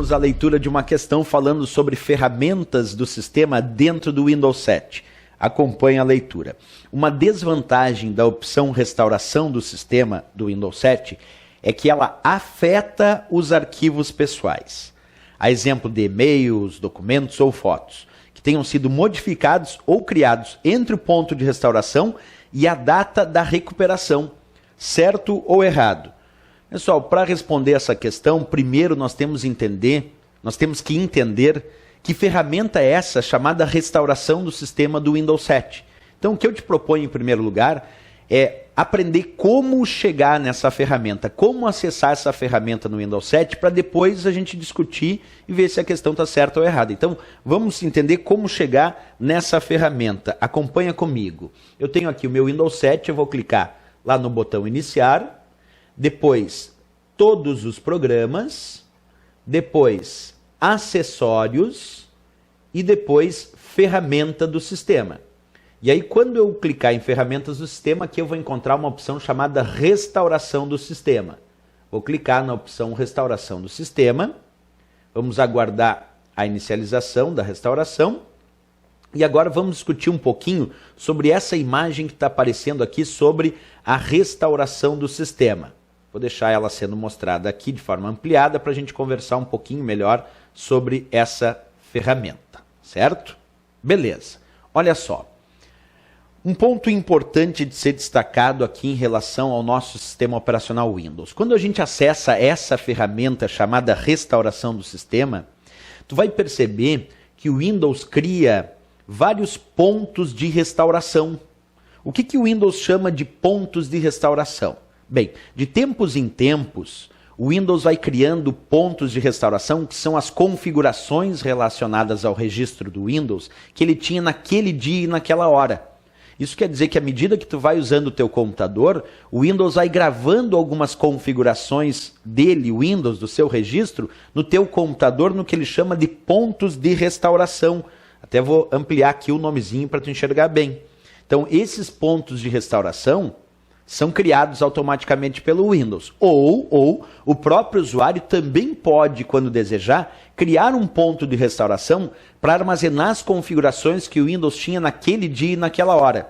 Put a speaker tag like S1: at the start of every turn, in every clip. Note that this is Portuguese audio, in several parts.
S1: vamos à leitura de uma questão falando sobre ferramentas do sistema dentro do Windows 7. Acompanhe a leitura. Uma desvantagem da opção restauração do sistema do Windows 7 é que ela afeta os arquivos pessoais. A exemplo de e-mails, documentos ou fotos, que tenham sido modificados ou criados entre o ponto de restauração e a data da recuperação, certo ou errado. Pessoal, para responder essa questão, primeiro nós temos que entender que ferramenta é essa chamada restauração do sistema do Windows 7. Então, o que eu te proponho em primeiro lugar é aprender como chegar nessa ferramenta, como acessar essa ferramenta no Windows 7, para depois a gente discutir e ver se a questão está certa ou errada. Então, vamos entender como chegar nessa ferramenta. Acompanha comigo. Eu tenho aqui o meu Windows 7, eu vou clicar lá no botão Iniciar, depois Todos os Programas, depois Acessórios e depois Ferramenta do Sistema. E aí, quando eu clicar em Ferramentas do Sistema, aqui eu vou encontrar uma opção chamada Restauração do Sistema. Vou clicar na opção Restauração do Sistema. Vamos aguardar a inicialização da restauração. E agora vamos discutir um pouquinho sobre essa imagem que está aparecendo aqui sobre a restauração do sistema. Vou deixar ela sendo mostrada aqui de forma ampliada para a gente conversar um pouquinho melhor sobre essa ferramenta, certo? Beleza. Olha só. Um ponto importante de ser destacado aqui em relação ao nosso sistema operacional Windows. Quando a gente acessa essa ferramenta chamada restauração do sistema, tu vai perceber que o Windows cria vários pontos de restauração. O que o Windows chama de pontos de restauração? Bem, de tempos em tempos, o Windows vai criando pontos de restauração que são as configurações relacionadas ao registro do Windows que ele tinha naquele dia e naquela hora. Isso quer dizer que à medida que tu vai usando o teu computador, o Windows vai gravando algumas configurações dele, o Windows, do seu registro, no teu computador, no que ele chama de pontos de restauração. Até vou ampliar aqui o nomezinho para tu enxergar bem. Então, esses pontos de restauração são criados automaticamente pelo Windows. Ou o próprio usuário também pode, quando desejar, criar um ponto de restauração para armazenar as configurações que o Windows tinha naquele dia e naquela hora.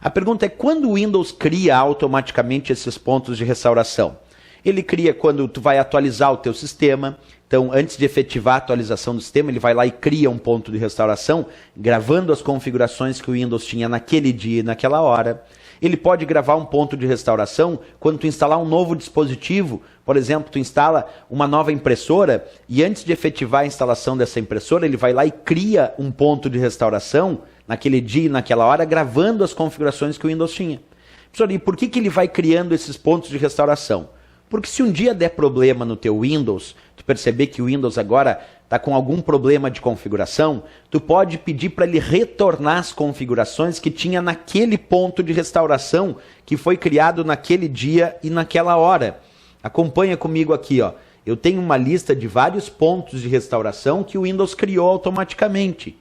S1: A pergunta é, quando o Windows cria automaticamente esses pontos de restauração? Ele cria quando tu vai atualizar o teu sistema. Então, antes de efetivar a atualização do sistema, ele vai lá e cria um ponto de restauração, gravando as configurações que o Windows tinha naquele dia e naquela hora. Ele pode gravar um ponto de restauração quando tu instalar um novo dispositivo. Por exemplo, tu instala uma nova impressora e antes de efetivar a instalação dessa impressora, ele vai lá e cria um ponto de restauração naquele dia e naquela hora, gravando as configurações que o Windows tinha. Professor, e por que ele vai criando esses pontos de restauração? Porque se um dia der problema no teu Windows, tu perceber que o Windows agora está com algum problema de configuração, tu pode pedir para ele retornar as configurações que tinha naquele ponto de restauração que foi criado naquele dia e naquela hora. Acompanha comigo aqui, ó. Eu tenho uma lista de vários pontos de restauração que o Windows criou automaticamente.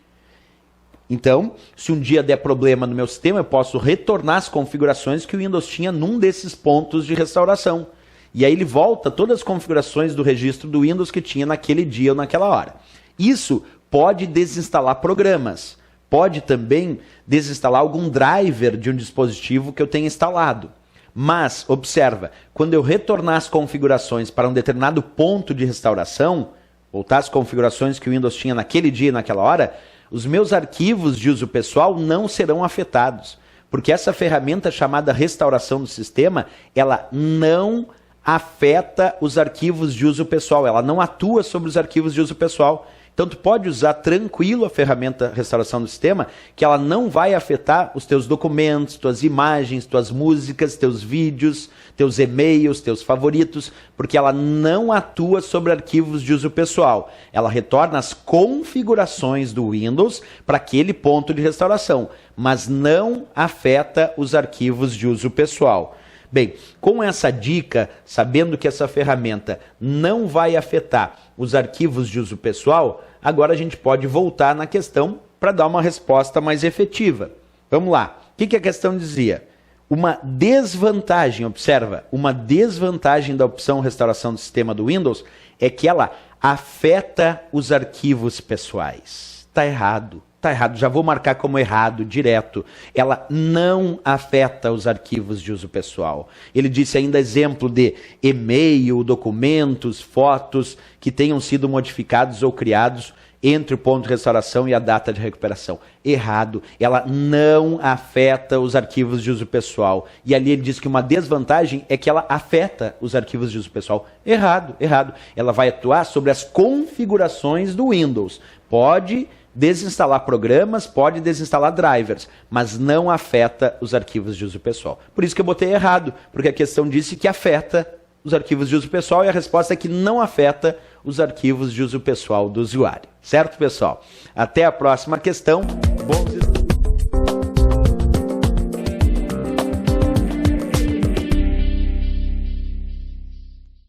S1: Então, se um dia der problema no meu sistema, eu posso retornar as configurações que o Windows tinha num desses pontos de restauração. E aí ele volta todas as configurações do registro do Windows que tinha naquele dia ou naquela hora. Isso pode desinstalar programas. Pode também desinstalar algum driver de um dispositivo que eu tenha instalado. Mas, observa, quando eu retornar as configurações para um determinado ponto de restauração, voltar às configurações que o Windows tinha naquele dia e naquela hora, os meus arquivos de uso pessoal não serão afetados. Porque essa ferramenta chamada restauração do sistema, ela não afeta os arquivos de uso pessoal, ela não atua sobre os arquivos de uso pessoal. Então tu pode usar tranquilo a ferramenta restauração do sistema, que ela não vai afetar os teus documentos, tuas imagens, tuas músicas, teus vídeos, teus e-mails, teus favoritos, porque ela não atua sobre arquivos de uso pessoal. Ela retorna as configurações do Windows para aquele ponto de restauração, mas não afeta os arquivos de uso pessoal. Bem, com essa dica, sabendo que essa ferramenta não vai afetar os arquivos de uso pessoal, agora a gente pode voltar na questão para dar uma resposta mais efetiva. Vamos lá. O que a questão dizia? Uma desvantagem, observa, uma desvantagem da opção restauração do sistema do Windows é que ela afeta os arquivos pessoais. Tá errado. Tá errado, já vou marcar como errado, direto. Ela não afeta os arquivos de uso pessoal. Ele disse ainda exemplo de e-mail, documentos, fotos que tenham sido modificados ou criados entre o ponto de restauração e a data de recuperação. Errado, ela não afeta os arquivos de uso pessoal. E ali ele diz que uma desvantagem é que ela afeta os arquivos de uso pessoal. Errado, errado. Ela vai atuar sobre as configurações do Windows. Pode desinstalar programas, pode desinstalar drivers, mas não afeta os arquivos de uso pessoal. Por isso que eu botei errado, porque a questão disse que afeta os arquivos de uso pessoal e a resposta é que não afeta os arquivos de uso pessoal do usuário. Certo, pessoal? Até a próxima questão. Bons